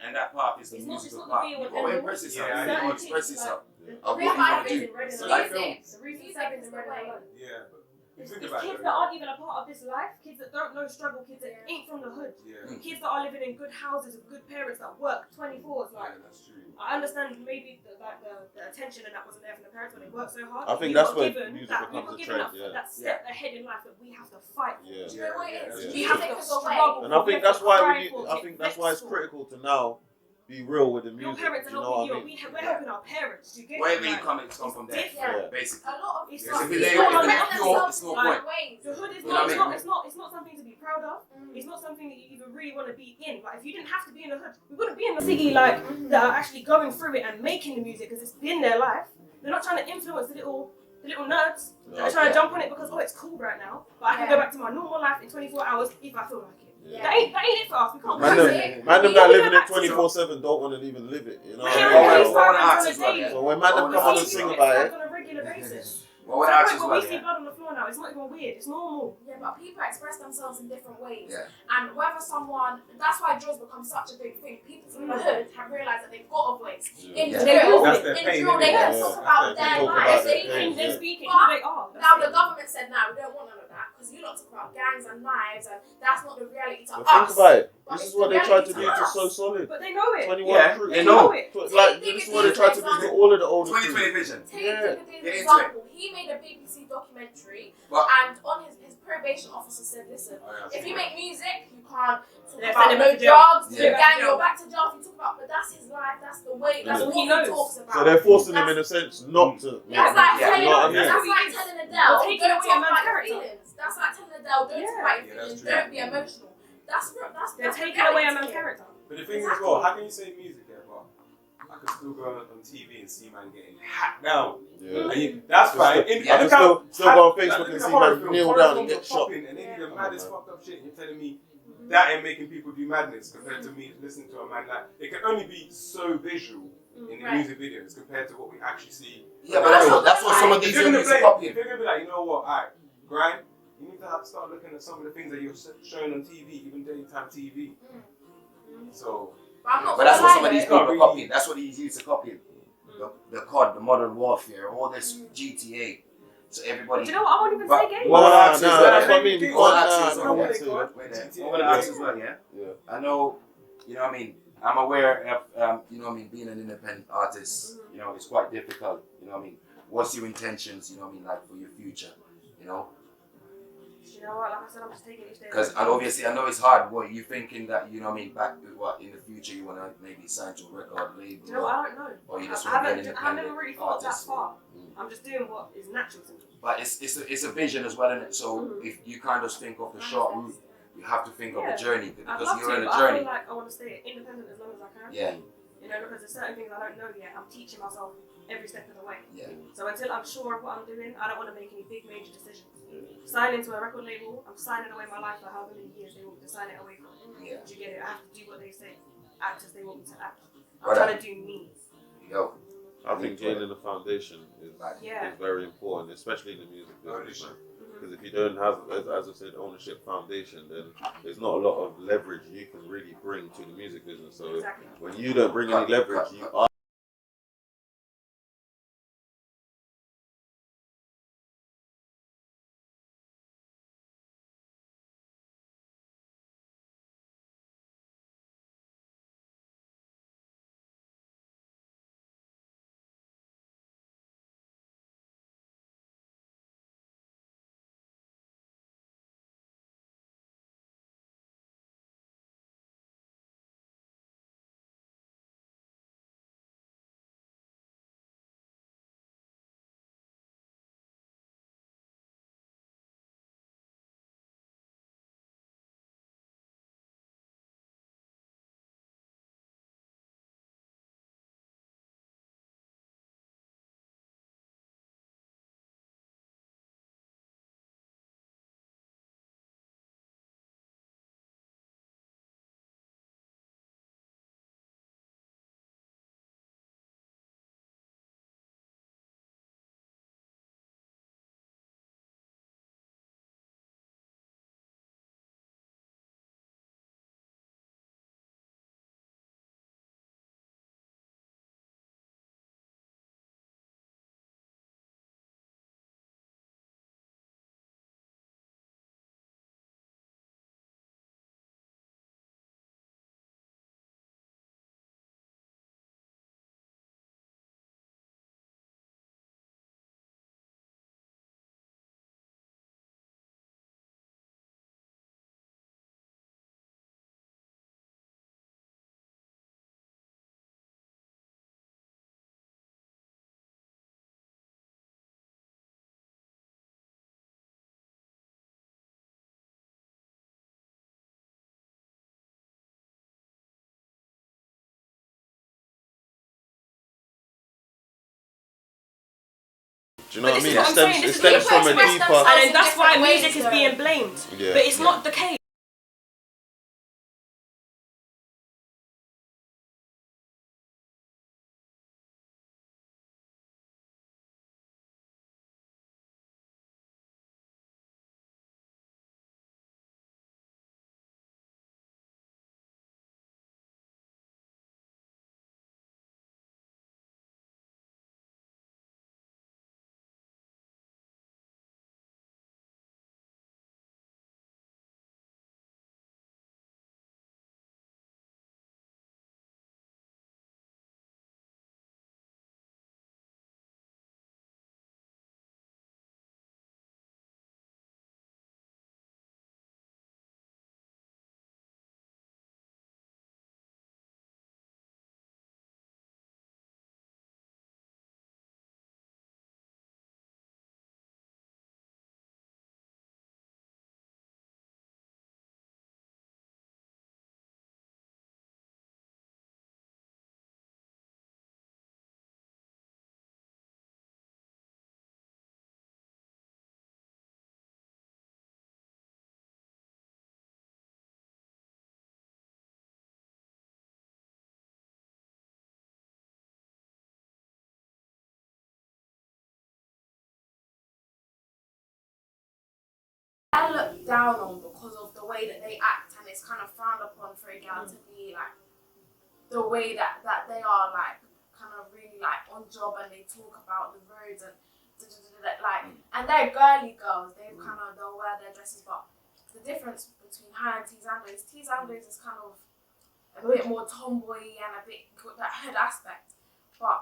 And that path is the It's not- musical it's not path. the You be all got to and impress all. yourself. Yeah, You I got to know. express yourself. The Of reason what you why want to I've do. been read So and like alone. films. The reason Music I've is been the read way. and alone. Yeah, but you It's think kids about it. that aren't even a part of this life, kids that don't know struggle, kids that ain't from the hood, Yeah, kids that are living in good houses with good parents that work 24s. Like, yeah, that's true. I understand maybe the attention and that wasn't there from the parents when they worked so hard. I but think you that's got where given music that, you becomes got a given trend, that, yeah. that step ahead in life that we have to fight for. Yeah. Do you know what it Yeah, is? yeah. We You have take to us away. struggle. And I think that's why we need. I Get think that's why it's vexed for. critical to now be real with the Your music. parents are You know helping what I you. mean? We're helping our parents. You get Wherever it? you Like, come, it's come from there. Yeah. Basically. A lot of It's people not- If it's it not ain't about pure, it's no point. ways. The hood is You know not, what I mean? it's not something to be proud of. It's not something that you even really want to be in. Like, if you didn't have to be in the hood, we wouldn't be in the city like that are actually going through it and making the music because it's been their life. They're not trying to influence the little nerds. They're trying to jump on it because it's cool right now. But I can go back to my normal life in 24 hours if I feel like it. Yeah. That ain't it for us. We can't. Man, That's them, it. man, them We that all living go it back to 24/7 don't want to even live it. You know We're what hearing I Oh, mean? these well, sirens well, on a well, daily. So when man them Oh, come on yeah. and sing It's about like it, on a regular basis. Well, what To the else point is where well, we see yeah. blood on the floor now, it's not even weird. It's normal. Yeah, but people express themselves in different ways. Yeah. And whether someone, that's why drills become such a big thing. People from the hood have realised that they've got a voice. In Yeah. drill, That's their in pain, drill, they innit? can Yeah. talk about They their talk about lives. their They pain, can yeah. They're speaking But who they are. That's now it. the government said, "No, we don't want none of that because you lot talk about gangs and knives, and that's not the reality to but us." think about it. But This it's is what the they tried to reality do to us. So Solid. But they know it. 21 Yeah, Crew. they know. it. Like, this is what they tried to do to all of the older 2020 crew. vision. Take Yeah. an Get into example. He made a BBC documentary, But and on his probation officer said, "Listen, if you make music, you can't talk Yeah, about send him no back to jail. drugs, Yeah. no gang, you're back to jail. If you talk about, but that's his life, that's the way, that's Yeah. what He he knows. talks about." So they're forcing him in a sense not to. That's like Yeah, telling, you know what I mean? that's like telling Adele, We're taking don't away a talk man's about your character. feelings. That's like telling Adele, don't Yeah. talk about your Yeah, that's feelings, true. don't be emotional. That's They're that's taking away a reality. man's character. But the thing is, well, how can you say music there, but I could still go on TV and see man getting hacked down. Yeah. And that's fine. I can still go on Facebook and see man kneel down and get shot. And they do the maddest Yeah. fucked up shit. And you're telling me that ain't making people do madness compared to me listening to a man like it can only be so visual in the Right. music videos compared to what we actually see. yeah, but that's what some of If these you're gonna units play, are copying. if you're gonna be like, you know what, alright, grind, you need to have to start looking at some of the things that you're showing on TV, even daytime TV. So. But that's what some of these people Really- are copying. That's what he's used to copying. The COD, the Modern Warfare, all this GTA. So everybody. Do you know what? I won't even But- say game. Well, Nah, that's nah, as well. that's what I mean. We All can't, access nah, on nah, it. nah. Wait there. I'm gonna ask as well, yeah? Yeah. I know, you know what I mean, I'm aware of, you know what I mean, being an independent artist, you know, it's quite difficult, you know what I mean. What's your intentions, you know what I mean, like for your future, you know? You know what? Like I said, I'm just taking each day. Because obviously I know it's hard, what, you thinking that, you know what I mean, back, what, in the future you want to maybe sign to a record label? Do you know what? I don't know. Or you just I want to be an haven't. I've independent never really thought artist? that far. I'm just doing what is natural to me. But it's a vision as well, innit? So if you kind of think of the short route, you have to think of the journey, I'd because love you're to, in a but I journey. feel like I want to stay independent as long as I can. Yeah, You know, because there's certain things I don't know yet. I'm teaching myself every step of the way. yeah. So until I'm sure of what I'm doing, I don't want to make any big major decisions. Sign into a record label, I'm signing away my life for however many years they want me to sign it away for. Yeah. Do you get it? I have to do what they say. Act as they want me to act. I'm Right. trying to do me. Yo, I think gaining a foundation is Yeah. very important, especially in the music business, man. Because if you don't have, as I said, ownership foundation, then there's not a lot of leverage you can really bring to the music business. So Exactly. when you don't bring any leverage, you are. Do you know what I mean? This is what I'm saying. It This is stems people from a express deeper. themselves. And then that's why different music ways, is though. being blamed. Yeah. But it's not the case. They're looked down on because of the way that they act, and it's kind of frowned upon for a girl to be like the way that they are, like kind of really like on job, and they talk about the roads and like, and they're girly girls. They'll wear their dresses, but the difference between her and T Zandos is kind of a bit more tomboy and a bit got that hood aspect, but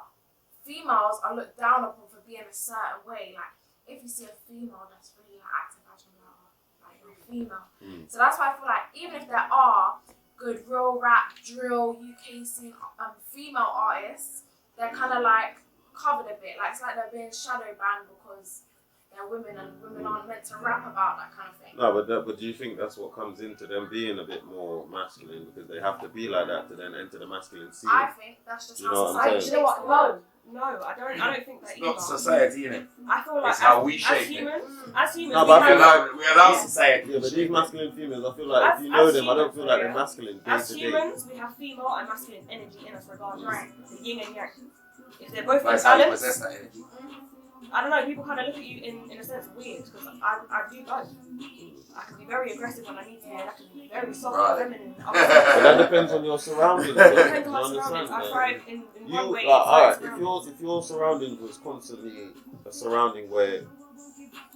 females are looked down upon for being a certain way. Like if you see a female that's really like active, like you're a female. So that's why I feel like even if there are good real rap, drill, UK scene female artists, they're kind of like covered a bit. Like it's like they're being shadow banned because they're women and women aren't meant to rap about that kind of thing. No, but do you think that's what comes into them being a bit more masculine because they have to be like that to then enter the masculine scene? I think that's just You know how what I'm society saying? You know what? No, I don't think that It's either. not society, innit? I feel like It's how we shape it. as humans, No, we but I feel have, We allow society. Yeah, but these masculine females, I feel like if you know them, I don't feel like they're masculine day as to day. humans, we have female and masculine energy in us regardless. Right. The yin and yang. If they're both in That's how you balance, possess that energy. I don't know, people kind of look at you in a sense weird because I do both. I can be very aggressive when I need to be, and I can be very soft and feminine. But that depends on your surroundings. It Though. depends You on my surroundings. understand? I thrive in one You way. like, alright, surroundings. if your surroundings was constantly a surrounding where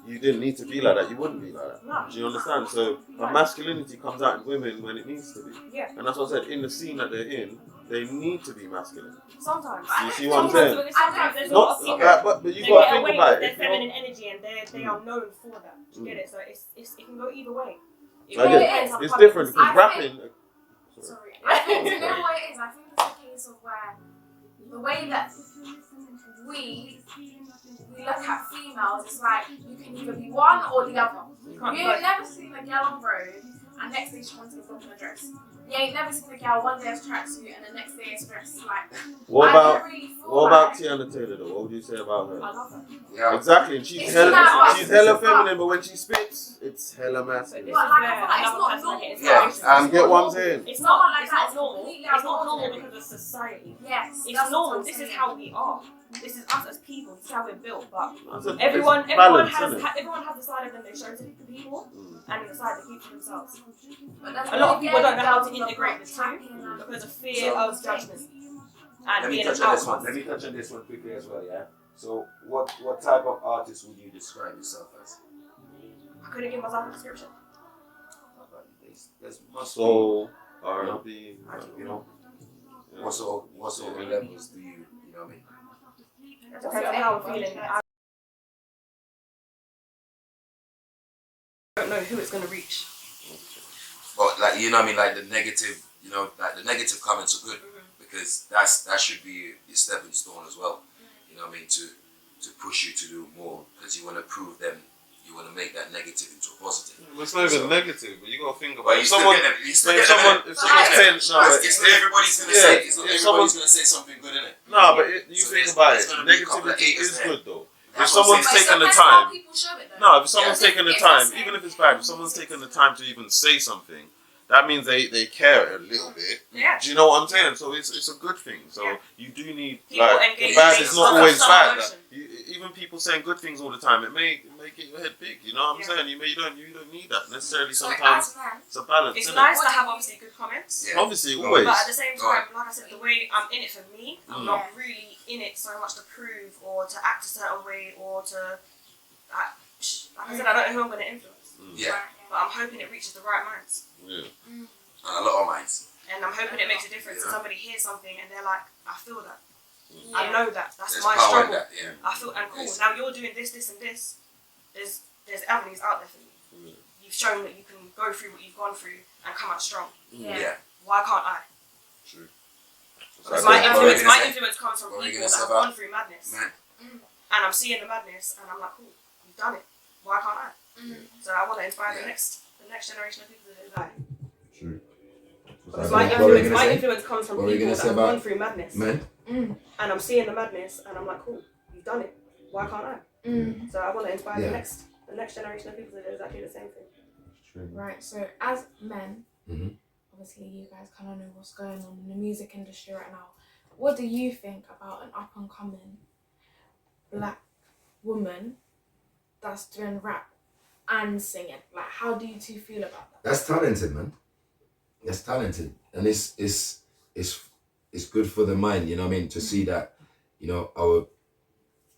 you didn't need to be like that, you wouldn't be like that. No. Do you understand? So masculinity comes out in women when it needs to be. Yeah. And that's what I said, in the scene that they're in, they need to be masculine. Sometimes. You see what I'm saying? Sometimes there's a Not lot of secret. that, but you They got to get think away about with it. their If you're- feminine energy, and they are known for that. Do you get it? So it can go either way. I get it. It's different because I rapping. Sorry. I think you know what it is. I think it's a case of where the way that we look at females, it's like you can either be one or the other. You ain't never seen a girl on road and next day she wants to look in a dress. You ain't never seen a girl one day as tracksuit and the next day as dressed like. What I about don't really feel what like, about Tiana Taylor though? What would you say about her? I love her. Yeah. Exactly, and she's It's hella not- feminine, but when she spits, it's hella masculine. But like, I feel like it's not Another normal. person Yeah, You get what I'm saying? It's Someone not. like It's that not is normal. completely It's not normal unordinary. because of society. Yes. It's that's what normal. I'm This is saying. how we are. This is us as people. This is how we're built. But That's a- everyone it's balance, has innit? everyone has the side of them they show to the people, and the side they keep to themselves. But that's A lot of why people don't know how to girls integrate are the two trapping and- because of fear of judgment and Let me being touch an on this one. outcast. Let me touch on this one quickly as well, yeah? So what type of artist would you describe yourself as? I couldn't give myself a description. There's must Soul, R&B, be, you know, yeah. what sort of levels do you know what I mean? It depends on how I'm feeling. I don't know who it's going to reach. But like you know what I mean, like the negative, you know, like the negative comments are good because that should be your stepping stone as well. You know what I mean, to push you to do more because you want to prove them, you want to make that negative into a positive. It's not even negative, but you got to think But about you it. still get them. You still get them. If someone's saying no, but It's not everybody's gonna yeah, say. It's not if everybody's gonna say something good in it. no, but you So think there's- about there's it. gonna be a couple of Negativity haters is there. good though. If That's someone's what I'm saying. taken the Depends how time, people show it, though. no, if someone's Yeah, taken the it's time, the even same. if it's bad, if someone's taken the time to even say something, that means they care a little bit. Yeah. Do you know what I'm saying? So it's a good thing. So Yeah. you do need People like engage the bad with is not some always bad. emotion. Even people saying good things all the time, it may get your head big. You know what I'm Yeah. saying? You don't need that necessarily. So Sometimes as men, it's a balance. It's Isn't nice it? to have obviously good comments. Yeah. Obviously, But always. But at the same time, like I said, the way I'm in it for me, I'm Mm. not really in it so much to prove or to act a certain way or to. Like I said, I don't know who I'm going to influence. Yeah, But I'm hoping it reaches the right minds. Yeah. and a lot of minds. And I'm hoping it makes a difference. And somebody hears something and they're like, I feel that. yeah. I know that. That's There's my power in struggle. that. Yeah. I feel, and cool, Yes. now you're doing this, this, and this. There's avenues out there for you. You've shown that you can go through what you've gone through and come out strong. Yeah. Yeah. Why can't I? True. Because So my what are you influence, gonna my say? influence comes from What are you people gonna that say have about- gone through madness. Man. And I'm seeing the madness and I'm like, cool, you've done it. Why can't I? So I want to inspire Yeah. the next generation of people to do that. True. Because What my were you influence, gonna my say? influence comes from What were you people gonna that say have about- gone through madness. Man. And I'm seeing the madness and I'm like, cool, you've done it. Why can't I? So I want to inspire Yeah. the next generation of people to do exactly the same thing. True. Right, so as men, Mhm. obviously you guys kind of know what's going on in the music industry right now. What do you think about an up and coming black woman that's doing rap and singing? Like, how do you two feel about that? That's talented, man. That's talented, and it's good for the mind. You know what I mean? To see that, you know, our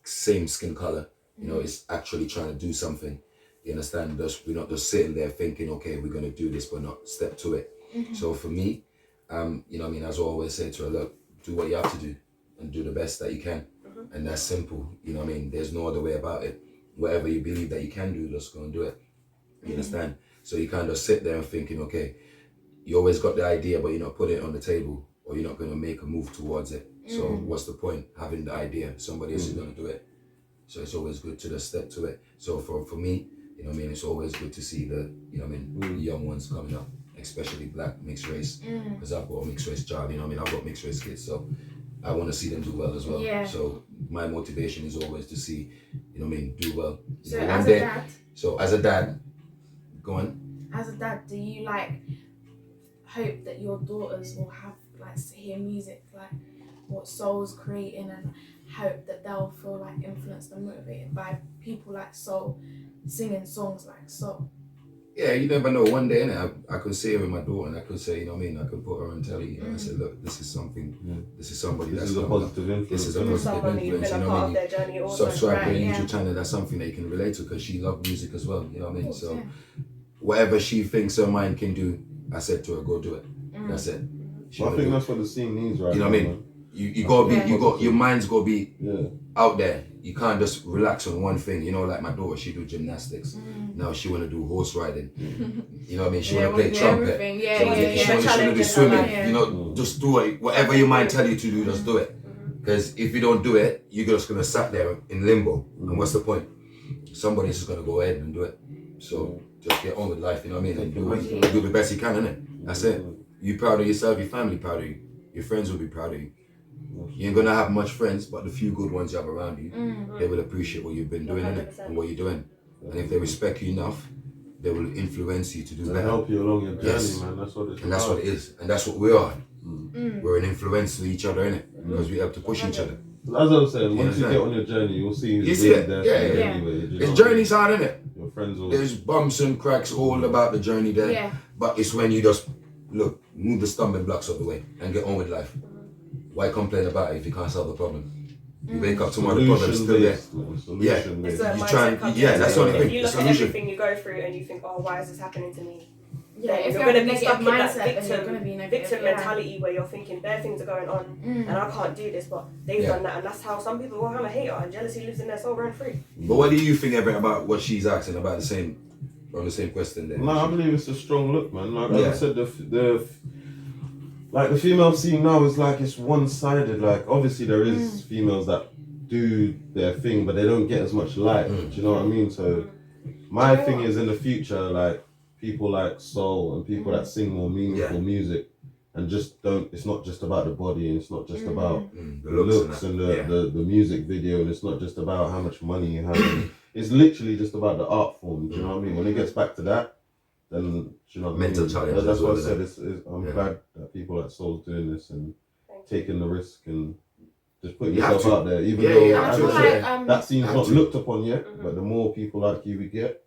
same skin color, you know, is actually trying to do something. You understand? We're not just sitting there thinking, okay, we're gonna do this, but not step to it. So for me, you know what I mean, as I always say to her, look, do what you have to do and do the best that you can. And that's simple, you know what I mean? There's no other way about it. Whatever you believe that you can do, just go and do it. You understand? So you kind of sit there and thinking, okay, you always got the idea, but you're not putting it on the table, or you're not going to make a move towards it. So what's the point? Having the idea, somebody else is going to do it. So it's always good to just step to it. So for me, you know what I mean, it's always good to see the, you know what I mean, the young ones coming up, especially black mixed race, because I've got a mixed race child, you know what I mean, I've got mixed race kids, so I want to see them do well as well. Yeah. So my motivation is always to see, you know what I mean, do well. So You know, as one a day- dad, So as a dad, go on. as a dad, do you like hope that your daughters will have like to hear music, like what Soul's creating, and hope that they'll feel like influenced and motivated by people like Soul singing songs like Soul? Yeah, you never know. One day, innit, I could see her with my daughter, and I could say, you know what I mean, I could put her on telly, you know, and say, look, this is something, this is somebody This that's is a coming up. positive influence. This is a isn't it? positive Somebody who's influence, been you a know part what I of mean? their journey also. Subscribe to Right, the yeah. YouTube channel. That's something they can relate to, because she loves music as well, you know what I mean? Of course, So yeah. whatever she thinks her mind can do, I said to her, go do it. That's it. She Well, I wanna think do it. that's what the scene needs right You know now, what I mean? man. You gotta be, Yeah. your mind's gotta be Yeah. out there. You can't just relax on one thing. You know, like my daughter, she do gymnastics. Now she wanna do horse riding. You know what I mean? She wanna play trumpet. Everything. Yeah, She yeah, wanna, yeah. she wanna do Challenge in her swimming. life. Yeah. You know, just do it. Whatever your mind tell you to do, just do it. Because if you don't do it, you're just gonna sat there in limbo. And what's the point? Somebody's just gonna go ahead and do it. So just get on with life. You know what I mean? And do the best you can, innit? That's it. You proud of yourself, your family proud of you, your friends will be proud of you. You ain't gonna have much friends, but the few good ones you have around you, they will appreciate what you've been doing, innit? 100%. And what you're doing. And if they respect you enough, they will influence you to do They'll better. help you along your journey, Yes. man. That's what it's And that's about. what it is. And that's what we are. We're an influence to each other, innit? Because we help to push each other. As I was saying, once you understand? get on your journey, you'll see who's You see really it? there Yeah, for you yeah. anyway. do you know This what I mean? journey's hard, innit? Your friends will. There's bumps and cracks all about the journey there. Yeah. But it's when you just, look, move the stumbling blocks out the way and get on with life. Why complain about it if you can't solve the problem? You wake up tomorrow, the problem's still there. Solution It's based. a You mindset try and- comes yeah, in. that's the only If thing, you the look at solution. everything you go through and you think, oh, why is this happening to me? Yeah, if you're you're going to in a be stuck negative in that mindset, then you're victim, gonna be negative. victim yeah. mentality where you're thinking bare things are going on and I can't do this, but they've Yeah. done that, and that's how some people will have a hater, and jealousy lives in their soul rent free. But what do you think, Everett, about what she's asking about the same question there? No, I believe it's a strong look, man. Like Yeah. I said, like the female scene now is like it's one-sided. Like obviously there is females that do their thing, but they don't get as much light. Do you know what I mean? So my thing is in the future, like people like soul and people that sing more meaningful music, and just don't. It's not just about the body, and it's not just about The the looks that. and Yeah. the music video, and it's not just about how much money you have. It's literally just about the art form. Do you know what I mean? When it gets back to that, then do you know what Mental I mean? challenge That's as what I well, said. isn't I'm Yeah. glad that people like Soul's doing this and Thank taking the risk and just putting You have yourself to. out there. Even Yeah, though, you And I have as feel I to. said, like that scene's Have not to. looked upon yet, but the more people like you we get,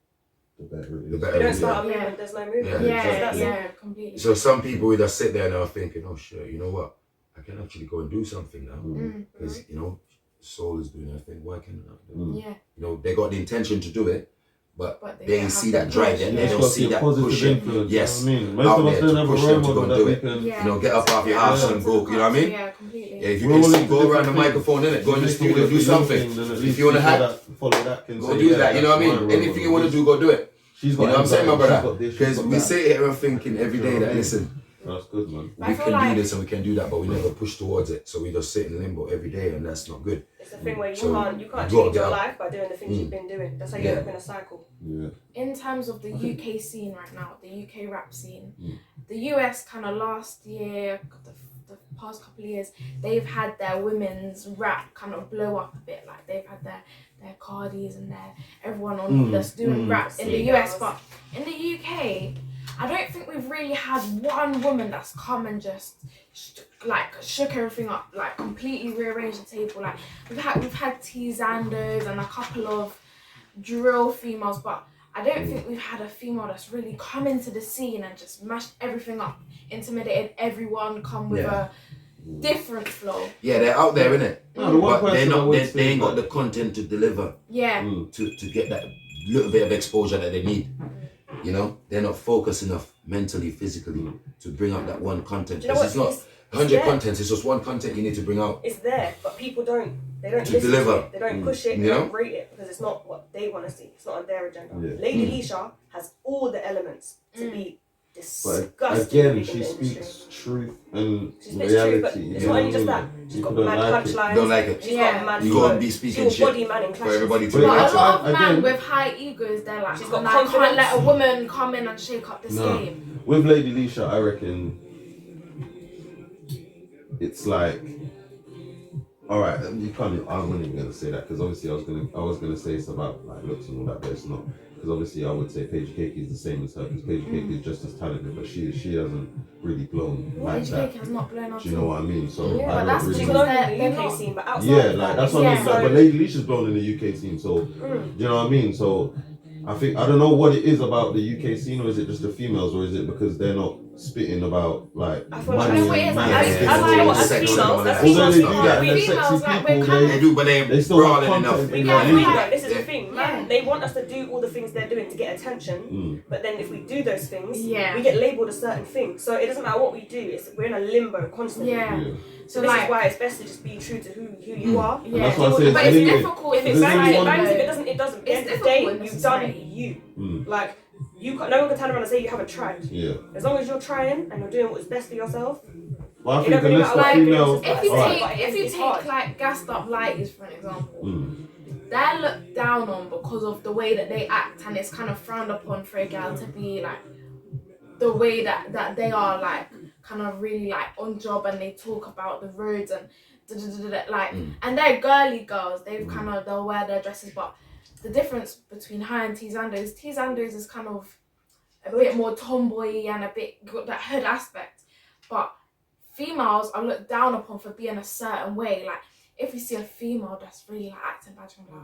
the better it is. The better We it don't is, start a yeah. movement, there's no movement. Yeah. Yeah, That's yeah, it. completely. So some people will just sit there now thinking, oh shit, you know what? I can actually go and do something now. Because, you know, Soul is doing her thing. Why can't I do it? Yeah, You know, they got the intention to do it, but but they don't ain't have see the that drive push, yet. yeah. They It's don't got to see be a that positive push yet. influence. Yes. You know what I mean? Most Out of us there don't to have a push role them to go model and that do we it. can. Yeah. You know, get up off your house Yeah. and go, you know what I mean? Yeah, completely. Yeah, if you We're can all sing, into go around the different things. microphone, innit? Go in the If studio, people do something. then at If least you want to people hack, that follow that can go say, do yeah, that, you know what I that's mean? my role Anything you model. want to do, go do it. She's You got know what I'm saying, my anxiety, she's brother? got this, she's Because got we that. sit here and thinking every day that, listen, That's good, man. But I we feel can like- do this and we can do that, but we never push towards it. So we just sit in limbo every day, and that's not good. It's the thing where you So, can't you gotta change get your up. life by doing the things you've been doing. That's how you Yeah. end up in a cycle. Yeah. In terms of the UK scene right now, the UK rap scene, the US kind of last year, the past couple of years, they've had their women's rap kind of blow up a bit. Like they've had their Cardis and their everyone on that's doing rap in the US, but in the UK, I don't think we've really had one woman that's come and just shook everything up, like completely rearranged the table. Like we've had T Zandos and a couple of drill females, but I don't think we've had a female that's really come into the scene and just mashed everything up, intimidated everyone, come with a different flow. Yeah, they're out there, innit? No, But they ain't got the content to deliver. Yeah. To get that little bit of exposure that they need. You know, they're not focused enough mentally, physically to bring out that one content. Do you know Because what? it's not 100 contents, it's just one content you need to bring out. It's there, but people don't listen deliver. to it. They don't push it, they You know? don't rate it because it's not what they want to see. It's not on their agenda. Yeah. Lady Leisha has all the elements to be But disgusting. again, in she the speaks industry. truth and She speaks truth, but reality. it's you not know only just what I that. mean? She's got People don't mad like it. punchlines. Don't like it. She's Yeah. got mad You flow. gotta be speaking She'll shit body man in for clashes. everybody to But But that's a lot of why, men again- with high egos, they're like, She's got I can't confidence. let a woman come in and shake up this No. game. With Lady Leisha, I reckon it's like, all right, you can't. I wasn't even gonna say that because obviously I was gonna say it's about like looks and all that, but it's not. Because obviously I would say Paige Keiki is the same as her because Paige Keiki is just as talented, but she hasn't really blown like Paige that. Keiki has not blown up. Do you know what I mean? So Yeah, I but don't that's really. She's because known in they're the UK not. scene, but outside Yeah, of like that, that's what I mean. Yeah. Like, but Lady Leisha's blown in the UK scene, so do you know what I mean? So I think I don't know what it is about the UK scene, or is it just the females, or is it because they're not spitting about like I feel like money I know what it and is, man? like, as it's sex and all that. females, Although they do females, that, and they're females, sexy like, people, we're kind They do, but they they still have brawling enough. content in Yeah, their we league. like- this is Yeah. the thing, man. They want us to do all the things they're doing to get attention, but then if we do those things, Yeah. we get labelled a certain thing. So it doesn't matter what we do. We're in a limbo constantly. Yeah. Yeah. So So this like, is why it's best to just be true to who you are. And that's why I yeah. say But it's it's limited. difficult If it There's bangs, only it one- bangs. If it doesn't, it doesn't. At the It's end of the difficult day, in you've this done society. you. Mm. Like no one can turn around and say you haven't tried. Yeah. As long as you're trying and you're doing what's best for yourself. Well, I It think don't really unless matter the what female, everyone else if you Alright. take if you It's take hard. like gassed up lighties for an example, Mm. they're looked down on because of the way that they act, and it's kind of frowned upon for a girl to be like the way that they are, like kind of really like on job, and they talk about the roads and like, and they're girly girls. They'll wear their dresses, but the difference between her and T-Zandos is kind of a bit more tomboy and a bit got that hood aspect, but females are looked down upon for being a certain way. Like if you see a female that's really like acting bad, you're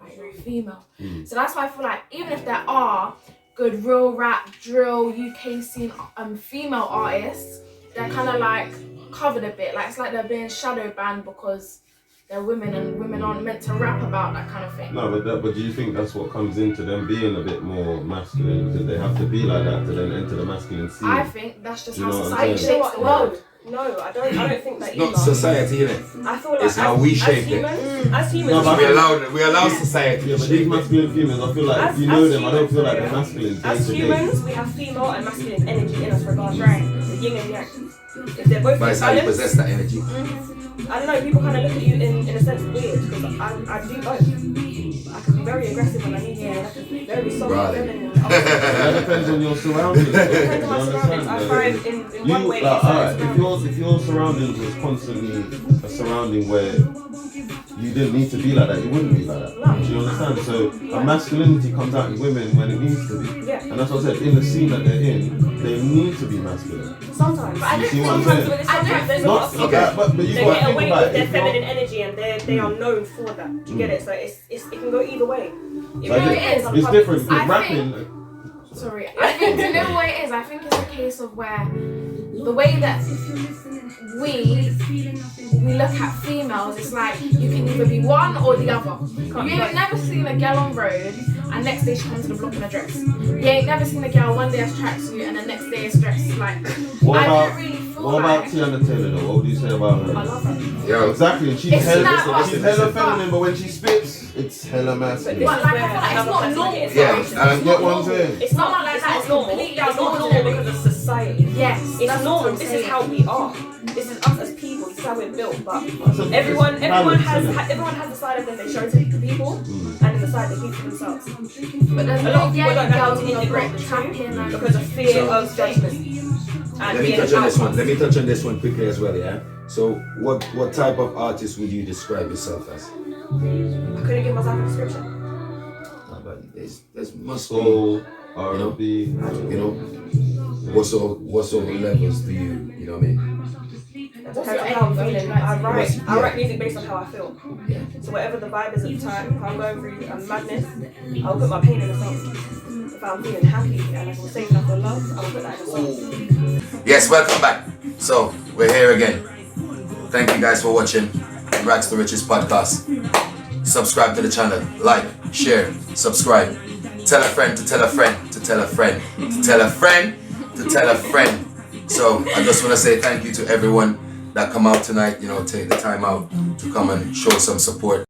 like you're a female. So that's why I feel like even if there are good real rap, drill, UK scene female artists, they're kind of like covered a bit. Like it's like they're being shadow banned because they're women and women aren't meant to rap about that kind of thing. No, but do you think that's what comes into them being a bit more masculine because they have to be like that to then enter the masculine scene? I think that's just You how know what I'm society saying? shapes the world. No, I don't think that It's not either. society, innit? I feel like It's how we shape it. As humans, No, but We allow society Yeah, to but these shape it. masculine females, I feel like if you know them, I don't feel like they're masculine day as to day. humans, we have female and masculine energy in us regardless. The yin and yang. If they're both But it's in how you balance, possess that energy. I don't know, people kind of look at you in a sense weird because I do both. I can be very aggressive when I need to, and I can be very soft Right. and feminine. That depends on your surroundings. though. Depends on my You surroundings. I understand? thrive in You, one way. like, in alright, certain if your surroundings was constantly a surrounding where you didn't need to be like that, you wouldn't be like that. No. Do you understand? So a masculinity comes out in women when it needs to be. Yeah. And that's what I said, in the scene that they're in, they need to be masculine. Sometimes. But I You don't see what I'm Sometimes, saying? but sometimes there's a lot of Not, people but you they gotta get think away about with it. their If you're- feminine energy and they are known for that. Do you get it? So it can go either way. It Like, really it depends is. on it's public different because I rapping. Sorry, I think you know what it is. I think it's a case of where the way that we look at females, it's like you can either be one or the other. You ain't never seen a girl on road and next day she comes to the block in a dress. You ain't never seen a girl one day has tracksuit and the next day is dressed. Like What I about don't really feel what like about Tiana Taylor though? What would you say about her? I love her. Yo, Exactly, and she's It's hella, not- she's hella feminine, but when she spits, it's hella masculine. This But is like, where I feel like it's another not person normal. gets Yeah, it. and You get what I'm saying? It's Someone not like it's that not is normal. completely It's not normal unordinary. because of society. yes, It's that's normal. what I'm This saying. is how we are. This is us as people. This is how we're built. But It's everyone balance, has isn't it? everyone has the side of them they show to people, and then the side they keep to themselves. But there's A lot no of people don't know how girls to on the integrate block the trapping two and because of fear So- of judgment. And let me being touch an on this one. outcast. Let me touch on this one quickly as well, yeah? So what type of artist would you describe yourself as? I couldn't give myself a description. No, but there's must be, Soul, R&B. you know, what sort of levels do you know what I mean? It depends on how I'm feeling. I write music based on how I feel. Yeah. So whatever the vibe is at the time, if I'm going through a madness, I'll put my pain in a song. if I'm feeling happy and I feel safe and I feel loved, I will put that in a song. Yes, welcome back. So we're here again. Thank you guys for watching Ragz2Riches podcast. Subscribe to the channel, like, share, subscribe. Tell a friend to tell a friend to tell a friend to tell a friend to tell a friend. So I just want to say thank you to everyone that come out tonight, you know, take the time out to come and show some support.